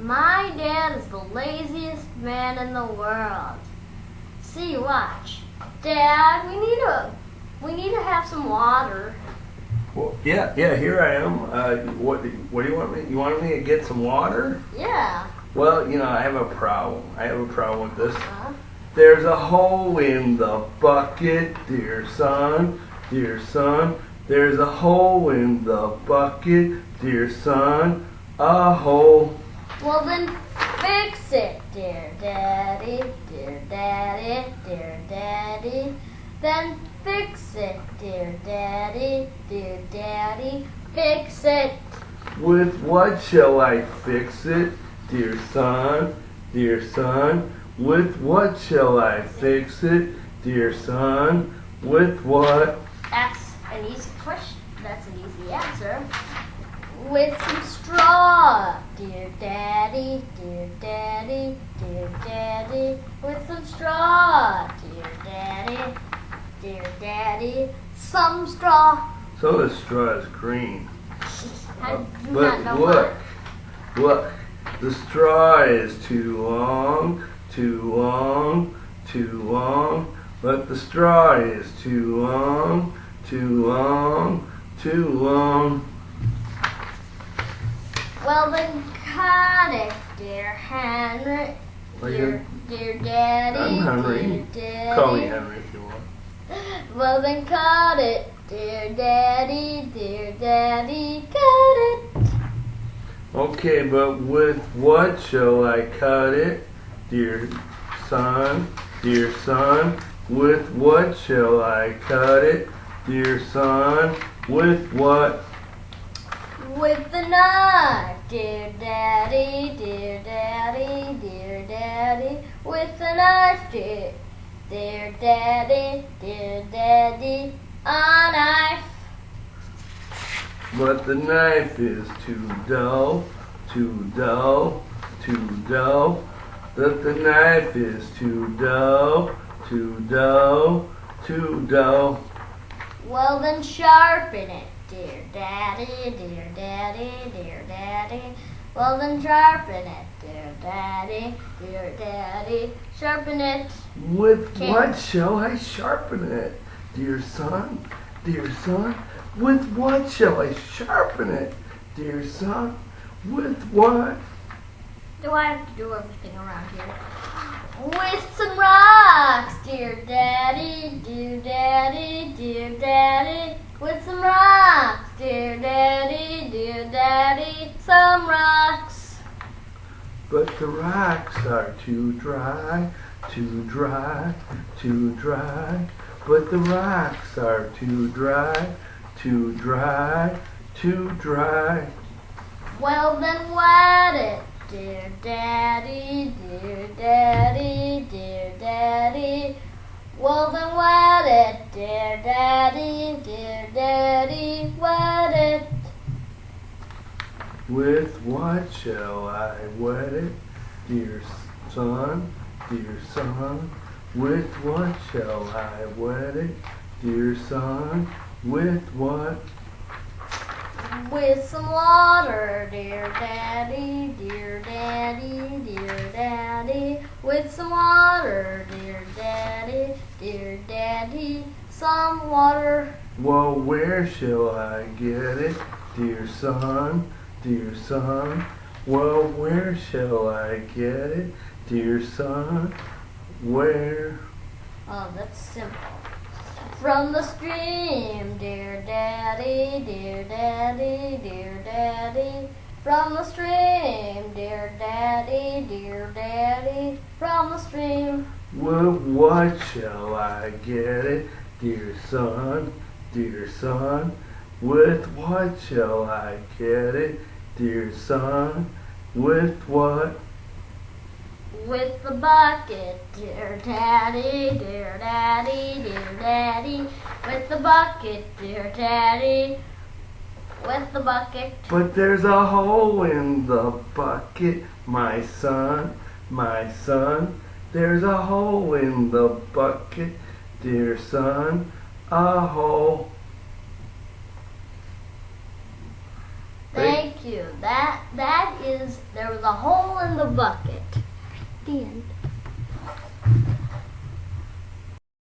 My dad is the laziest man in the world. See, watch. Dad, we need to have some water. Well, yeah, here I am. What do you want me? You want me to get some water? Yeah. Well, I have a problem. With this. There's a hole in the bucket, dear son, dear son. There's a hole in the bucket, dear son, a hole. Well, then fix it, dear daddy, dear daddy, dear daddy. Then fix it, dear daddy, fix it. With what shall I fix it, dear son, dear son? With what shall I fix it, dear son? With what? That's an easy question. That's an easy answer. With some straw, dear daddy, dear daddy, dear daddy. With some straw, dear daddy, some straw. So the straw is green. How do you But not know look, the straw is too long, too long, too long. But the straw is too long, too long, too long. Well, then cut it, dear Henry. Dear daddy, I'm Henry. dear daddy. Call me Henry if you want. Well, then cut it, dear daddy, cut it. Okay, but with what shall I cut it, dear son, dear son? With what shall I cut it, dear son? With what? With the knife, dear daddy, dear daddy, dear daddy. With the knife, dear daddy, a knife. But the knife is too dull, too dull, too dull. That the knife is too dull, too dull, too dull. Well, then sharpen it, dear daddy, dear daddy, dear daddy. Well, then sharpen it, dear daddy, sharpen it. With what shall I sharpen it, dear son, dear son? With what shall I sharpen it, dear son? With what? Do I have to do everything around here? With some rocks, dear daddy, dear daddy, dear daddy. With some rocks, dear daddy, some rocks. But the rocks are too dry, too dry, too dry. But the rocks are too dry, too dry, too dry. Well, then wet it, dear daddy, dear daddy, dear daddy. Well, then wet it, dear daddy, wet it. With what shall I wet it, dear son, dear son? With what shall I wet it, dear son? With what? With some water, dear daddy, dear daddy, dear daddy. With some water, dear daddy, some water. Well, where shall I get it, dear son, dear son? Well, where shall I get it, dear son? Where? Oh, that's simple. From the stream, dear daddy, dear daddy, dear daddy. From the stream, dear daddy, from the stream. Well, what shall I get it, dear son, dear son? With what shall I get it, dear son? With what? With the bucket, dear daddy, dear daddy, dear daddy. With the bucket, dear daddy, with the bucket. But there's a hole in the bucket, my son, my son. There's a hole in the bucket, dear son, a hole. Thank you. That is, there was a hole in the bucket. The end.